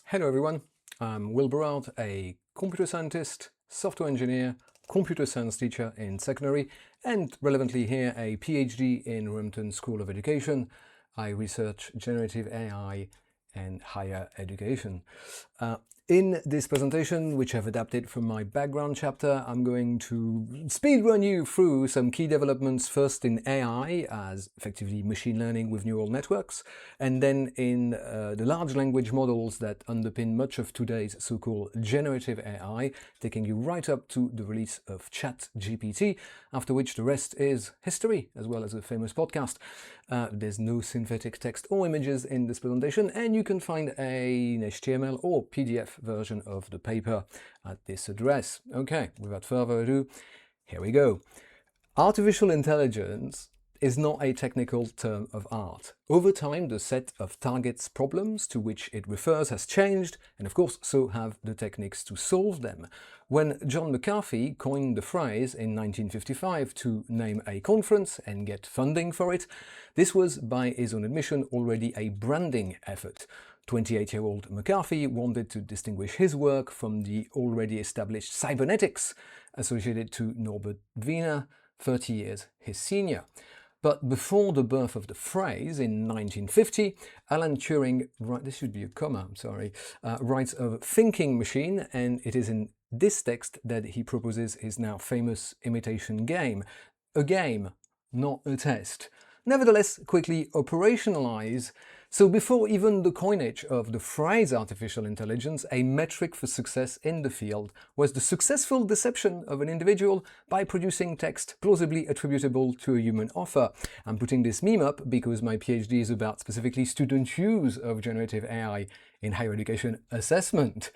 Hello everyone, I'm Will Berard, a computer scientist, software engineer, computer science teacher in secondary, and relevantly here a PhD in Roehampton School of Education. I research generative AI and higher education. In this presentation, which I've adapted from my background chapter, I'm going to speedrun you through some key developments, first in AI, as effectively machine learning with neural networks, and then in the large language models that underpin much of today's so-called generative AI, taking you right up to the release of ChatGPT, after which the rest is history, as well as a famous podcast. There's no synthetic text or images in this presentation, and you can find an HTML or PDF version of the paper at this address. Okay, without further ado, here we go. Artificial intelligence is not a technical term of art. Over time, the set of targets problems to which it refers has changed, and of course, so have the techniques to solve them. When John McCarthy coined the phrase in 1955 to name a conference and get funding for it, this was, by his own admission, already a branding effort. 28-year-old McCarthy wanted to distinguish his work from the already established cybernetics associated to Norbert Wiener, 30 years his senior. But before the birth of the phrase in 1950, Alan Turing, this should be a comma, I'm sorry, writes of thinking machine, and it is in this text that he proposes his now famous imitation game. A game, not a test. Nevertheless, quickly operationalize. So before even the coinage of the phrase artificial intelligence, a metric for success in the field was the successful deception of an individual by producing text plausibly attributable to a human author. I'm putting this meme up because my PhD is about specifically student use of generative AI in higher education assessment.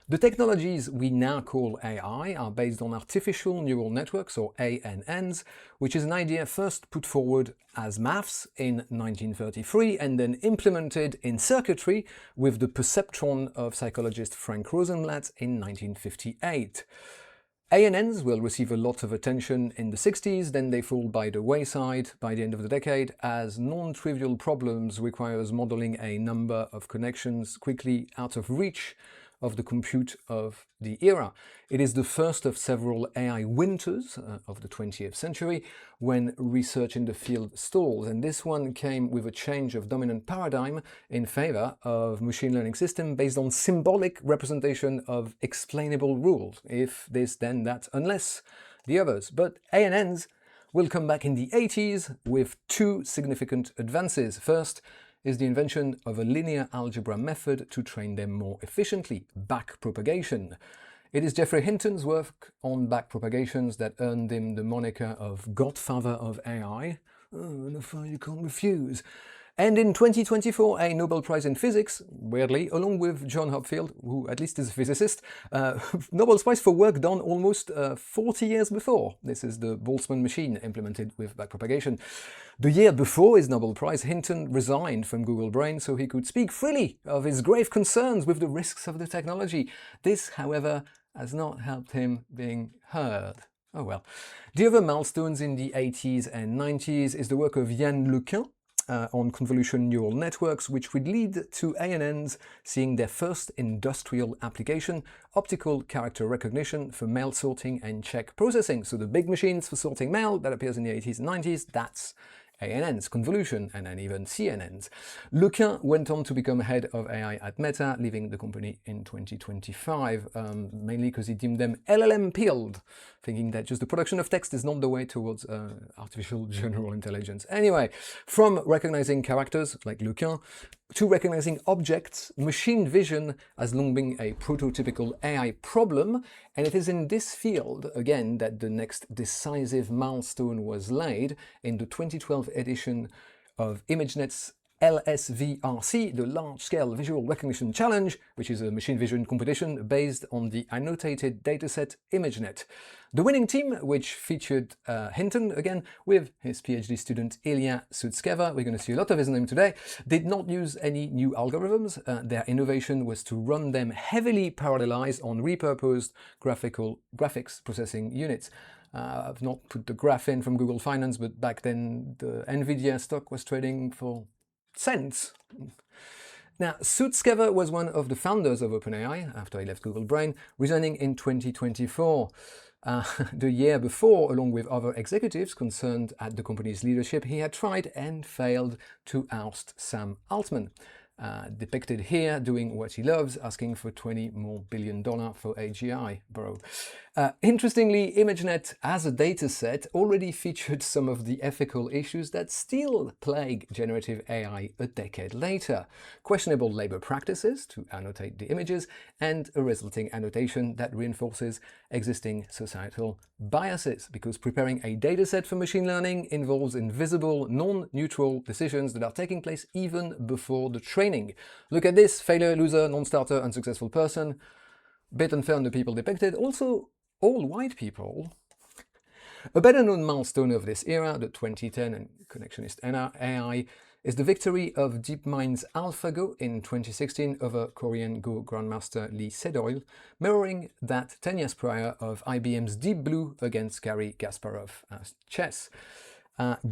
The technologies we now call AI are based on artificial neural networks, or ANNs, which is an idea first put forward as maths in 1933 and then implemented in circuitry with the perceptron of psychologist Frank Rosenblatt in 1958. ANNs will receive a lot of attention in the 60s, then they fall by the wayside by the end of the decade, as non-trivial problems requires modeling a number of connections quickly out of reach of the compute of the era. It is the first of several AI winters of the 20th century when research in the field stalls, and this one came with a change of dominant paradigm in favor of machine learning system based on symbolic representation of explainable rules, if this then that, unless the others. But ANNs will come back in the 80s with two significant advances. First is the invention of a linear algebra method to train them more efficiently, backpropagation. It is Geoffrey Hinton's work on backpropagations that earned him the moniker of Godfather of AI. Oh, you can't refuse. And in 2024, a Nobel Prize in Physics, weirdly, along with John Hopfield, who at least is a physicist, Nobel Prize for work done almost 40 years before. This is the Boltzmann machine implemented with backpropagation. The year before his Nobel Prize, Hinton resigned from Google Brain so he could speak freely of his grave concerns with the risks of the technology. This, however, has not helped him being heard. Oh well. The other milestones in the 80s and 90s is the work of Yann LeCun, on convolution neural networks, which would lead to ANNs seeing their first industrial application, optical character recognition for mail sorting and check processing. So the big machines for sorting mail that appears in the 80s and 90s, that's ANNs, convolution, and then even CNNs. LeCun went on to become head of AI at Meta, leaving the company in 2025, mainly because he deemed them LLM-pilled, thinking that just the production of text is not the way towards artificial general intelligence. Anyway, from recognizing characters, like LeCun, to recognizing objects, machine vision has long been a prototypical AI problem, and it is in this field, again, that the next decisive milestone was laid in the 2012 edition of ImageNet's LSVRC, the Large-Scale Visual Recognition Challenge, which is a machine vision competition based on the annotated dataset ImageNet. The winning team, which featured Hinton again with his PhD student Ilya Sutskeva, we're going to see a lot of his name today, did not use any new algorithms. Their innovation was to run them heavily parallelized on repurposed graphics processing units. I've not put the graph in from Google Finance, but back then the Nvidia stock was trading for cents. Now, Sutskever was one of the founders of OpenAI after he left Google Brain, resigning in 2024. The year before, along with other executives concerned at the company's leadership, he had tried and failed to oust Sam Altman. Depicted here doing what he loves, asking for $20 more billion for AGI, bro. Interestingly, ImageNet as a dataset already featured some of the ethical issues that still plague generative AI a decade later. Questionable labor practices to annotate the images, and a resulting annotation that reinforces existing societal biases, because preparing a dataset for machine learning involves invisible, non-neutral decisions that are taking place even before the training. Look at this: failure, loser, non-starter, unsuccessful person. Bit unfair on the people depicted, also all white people. A better known milestone of this era, the 2010 and connectionist AI, is the victory of DeepMind's AlphaGo in 2016 over Korean Go Grandmaster Lee Sedol, mirroring that 10 years prior of IBM's Deep Blue against Garry Kasparov at chess.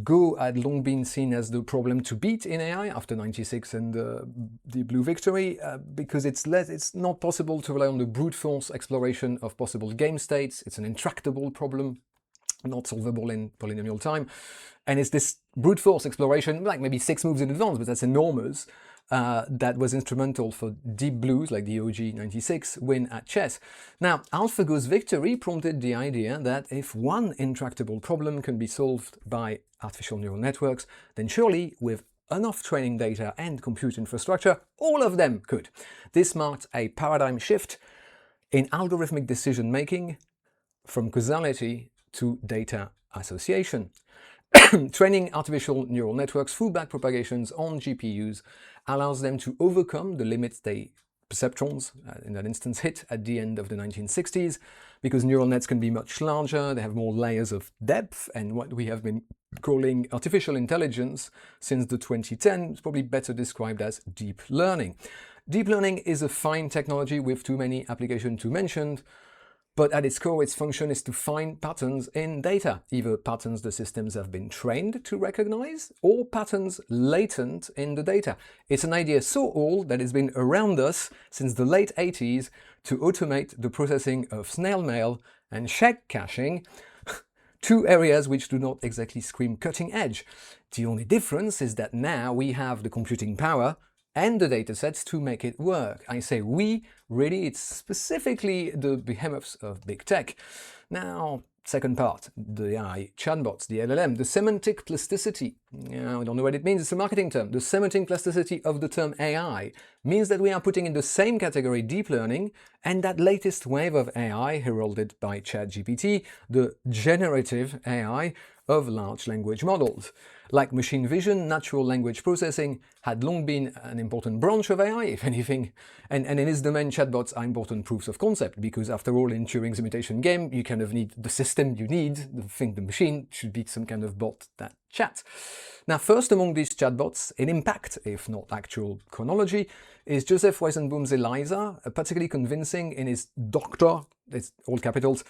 Go had long been seen as the problem to beat in AI after 96 and the Deep Blue victory, because it's not possible to rely on the brute force exploration of possible game states. It's an intractable problem, not solvable in polynomial time. And it's this brute force exploration, like maybe 6 moves in advance, but that's enormous, that was instrumental for Deep Blue's, like the OG 96, win at chess. Now, AlphaGo's victory prompted the idea that if one intractable problem can be solved by artificial neural networks, then surely with enough training data and compute infrastructure, all of them could. This marked a paradigm shift in algorithmic decision-making from causality to data association. Training artificial neural networks through backpropagations on GPUs allows them to overcome the limits perceptrons, in that instance, hit at the end of the 1960s, because neural nets can be much larger, they have more layers of depth, and what we have been calling artificial intelligence since the 2010s is probably better described as deep learning. Deep learning is a fine technology with too many applications to mention, but at its core, its function is to find patterns in data, either patterns the systems have been trained to recognize, or patterns latent in the data. It's an idea so old that it's been around us since the late 80s to automate the processing of snail mail and check cashing, two areas which do not exactly scream cutting edge. The only difference is that now we have the computing power and the datasets to make it work. I say we, really, it's specifically the behemoths of big tech. Now, second part, the AI chatbots, the LLM, the semantic plasticity. I don't know what it means, it's a marketing term. The semantic plasticity of the term AI means that we are putting in the same category deep learning and that latest wave of AI heralded by ChatGPT, the generative AI of large language models. Like machine vision, natural language processing had long been an important branch of AI, if anything, and in its domain, chatbots are important proofs of concept, because after all, in Turing's imitation game, you kind of need the system you need, the machine should be some kind of bot that chats. Now, first among these chatbots, in impact, if not actual chronology, is Joseph Weizenbaum's ELIZA, particularly convincing in his doctor, it's all capitals,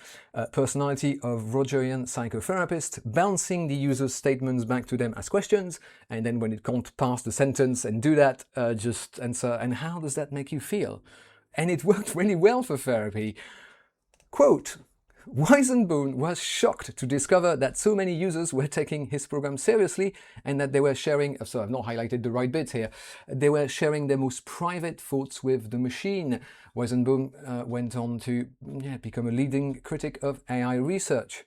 personality of Rogerian psychotherapist, bouncing the user's statements back to them as questions, and then when it can't pass the sentence and do that, just answer, and how does that make you feel? And it worked really well for therapy. Quote, Weizenbaum was shocked to discover that so many users were taking his program seriously and that they were sharing, so I've not highlighted the right bit here, they were sharing their most private thoughts with the machine. Weizenbaum went on to become a leading critic of AI research.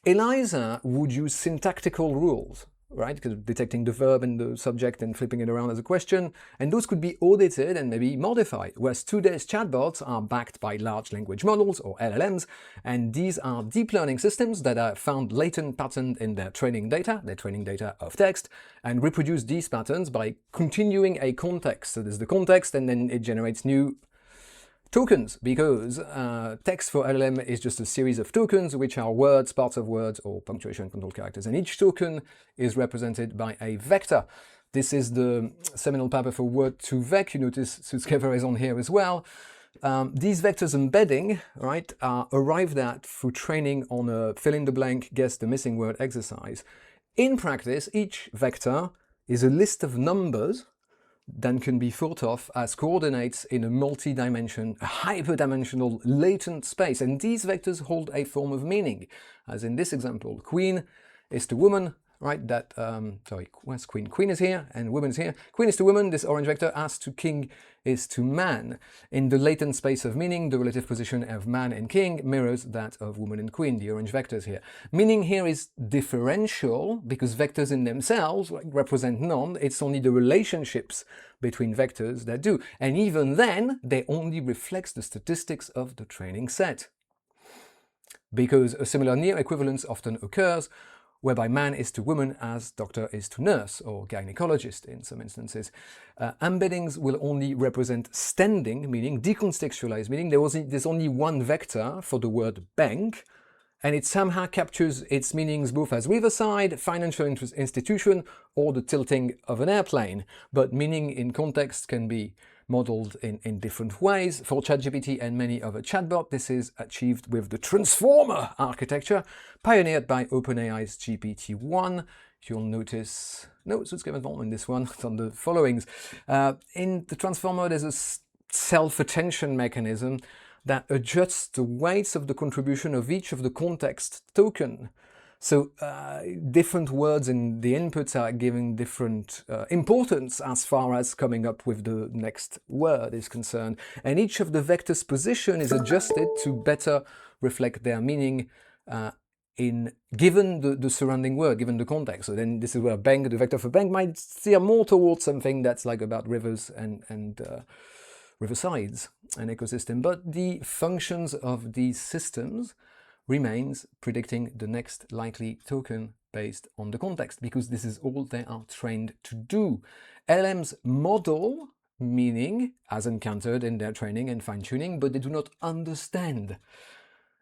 ELIZA would use syntactical rules, right? Because detecting the verb and the subject and flipping it around as a question, and those could be audited and maybe modified, whereas today's chatbots are backed by large language models, or LLMs, and these are deep learning systems that are found latent patterns in their training data of text, and reproduce these patterns by continuing a context. So there's the context, and then it generates new tokens, because text for LLM is just a series of tokens, which are words, parts of words, or punctuation control characters. And each token is represented by a vector. This is the seminal paper for word2vec. You notice Sutskever is on here as well. These vectors embedding, right, are arrived at through training on a fill-in-the-blank, guess the missing word exercise. In practice, each vector is a list of numbers than can be thought of as coordinates in a multi-dimension, a hyperdimensional latent space. And these vectors hold a form of meaning, as in this example, queen is to woman, right? That, sorry, where's queen? Queen is here and woman's here. Queen is to woman, this orange vector, as to king is to man. In the latent space of meaning, the relative position of man and king mirrors that of woman and queen, the orange vectors here. Meaning here is differential because vectors in themselves represent none. It's only the relationships between vectors that do. And even then, they only reflects the statistics of the training set. Because a similar near equivalence often occurs whereby man is to woman as doctor is to nurse or gynecologist in some instances. Embeddings will only represent standing, meaning decontextualized, meaning there's only one vector for the word bank, and it somehow captures its meanings both as riverside, financial institution, or the tilting of an airplane. But meaning in context can be modeled in different ways. For ChatGPT and many other chatbots, this is achieved with the transformer architecture pioneered by OpenAI's GPT-1. You'll notice no subscription in this one, it's on the followings. In the transformer, there's a self-attention mechanism that adjusts the weights of the contribution of each of the context token. So different words in the inputs are given different importance as far as coming up with the next word is concerned. And each of the vectors' position is adjusted to better reflect their meaning given the surrounding word, given the context. So then this is where bank, the vector for bank, might steer more towards something that's like about rivers and riversides, an ecosystem. But the functions of these systems remains predicting the next likely token based on the context, because this is all they are trained to do. LLMs model meaning as encountered in their training and fine-tuning, but they do not understand.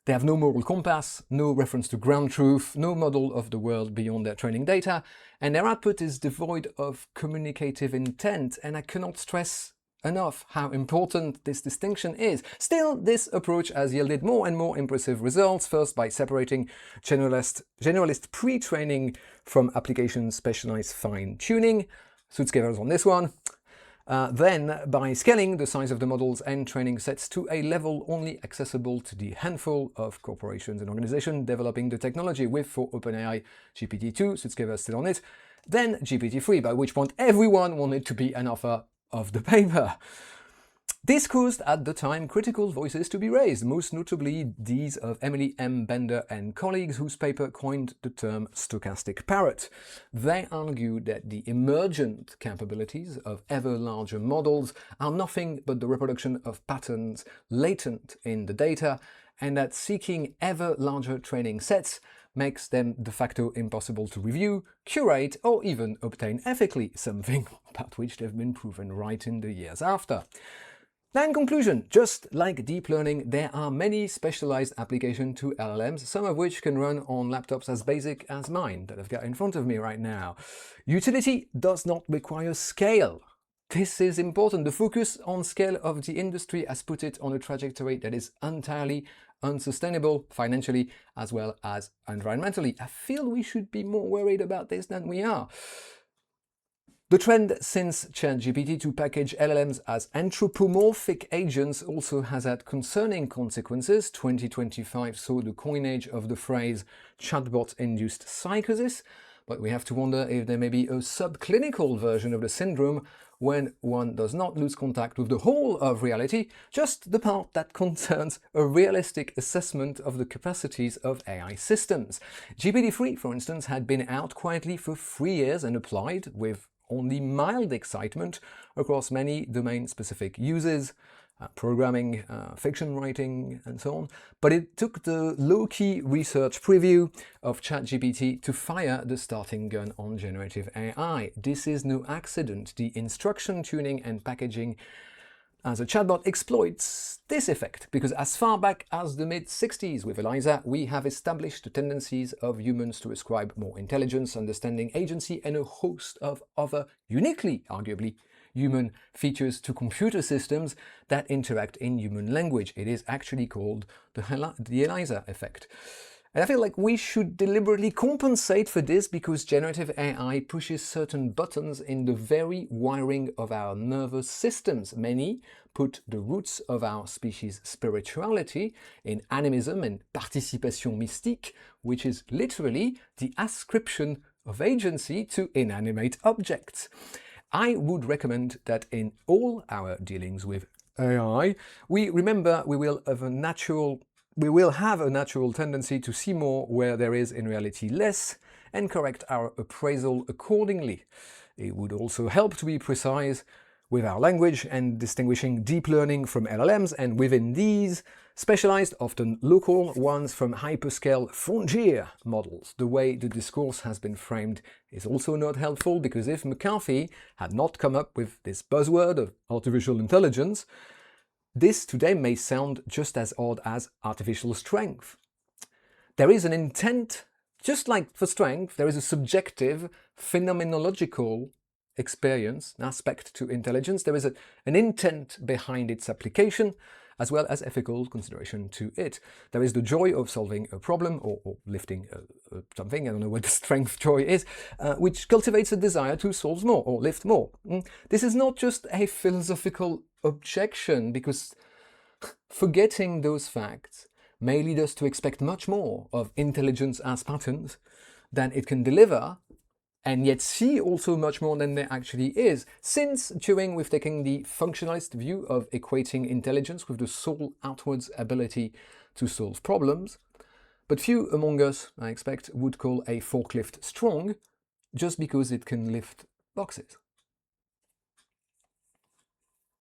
They have no moral compass, no reference to ground truth, no model of the world beyond their training data, and their output is devoid of communicative intent, and I cannot stress enough how important this distinction is. Still, this approach has yielded more and more impressive results, first by separating generalist pre-training from application specialized fine-tuning, suitscavers on this one, then by scaling the size of the models and training sets to a level only accessible to the handful of corporations and organizations developing the technology, with, for OpenAI, GPT-2, suitscavers still on it, then GPT-3, by which point everyone wanted to be an author of the paper. This caused at the time critical voices to be raised, most notably these of Emily M. Bender and colleagues, whose paper coined the term stochastic parrot. They argued that the emergent capabilities of ever larger models are nothing but the reproduction of patterns latent in the data, and that seeking ever larger training sets makes them de facto impossible to review, curate, or even obtain ethically, something about which they've been proven right in the years after. Now, in conclusion, just like deep learning, there are many specialized applications to LLMs, some of which can run on laptops as basic as mine that I've got in front of me right now. Utility does not require scale. This is important. The focus on scale of the industry has put it on a trajectory that is entirely unsustainable financially as well as environmentally. I feel we should be more worried about this than we are. The trend since ChatGPT to package LLMs as anthropomorphic agents also has had concerning consequences. 2025 saw the coinage of the phrase chatbot-induced psychosis, but we have to wonder if there may be a subclinical version of the syndrome when one does not lose contact with the whole of reality, just the part that concerns a realistic assessment of the capacities of AI systems. GPT-3, for instance, had been out quietly for 3 years and applied with only mild excitement across many domain-specific uses, programming, fiction writing, and so on. But it took the low-key research preview of ChatGPT to fire the starting gun on generative AI. This is no accident. The instruction tuning and packaging as a chatbot exploits this effect, because as far back as the mid-60s with ELIZA, we have established the tendencies of humans to ascribe more intelligence, understanding, agency, and a host of other uniquely, arguably, human features to computer systems that interact in human language. It is actually called the ELIZA effect. And I feel like we should deliberately compensate for this because generative AI pushes certain buttons in the very wiring of our nervous systems. Many put the roots of our species' spirituality in animism and participation mystique, which is literally the ascription of agency to inanimate objects. I would recommend that in all our dealings with AI, we remember we will have a natural tendency to see more where there is in reality less and correct our appraisal accordingly. It would also help to be precise with our language and distinguishing deep learning from LLMs, and within these, specialized, often local ones from hyperscale frontier models. The way the discourse has been framed is also not helpful, because if McCarthy had not come up with this buzzword of artificial intelligence, this today may sound just as odd as artificial strength. There is an intent, just like for strength, there is a subjective, phenomenological experience, an aspect to intelligence. There is an intent behind its application, as well as ethical consideration to it. There is the joy of solving a problem or lifting something, I don't know what the strength joy is, which cultivates a desire to solve more or lift more. This is not just a philosophical objection, because forgetting those facts may lead us to expect much more of intelligence as patterns than it can deliver, and yet see also much more than there actually is, since Turing, with taking the functionalist view of equating intelligence with the sole outwards ability to solve problems. But few among us, I expect, would call a forklift strong just because it can lift boxes.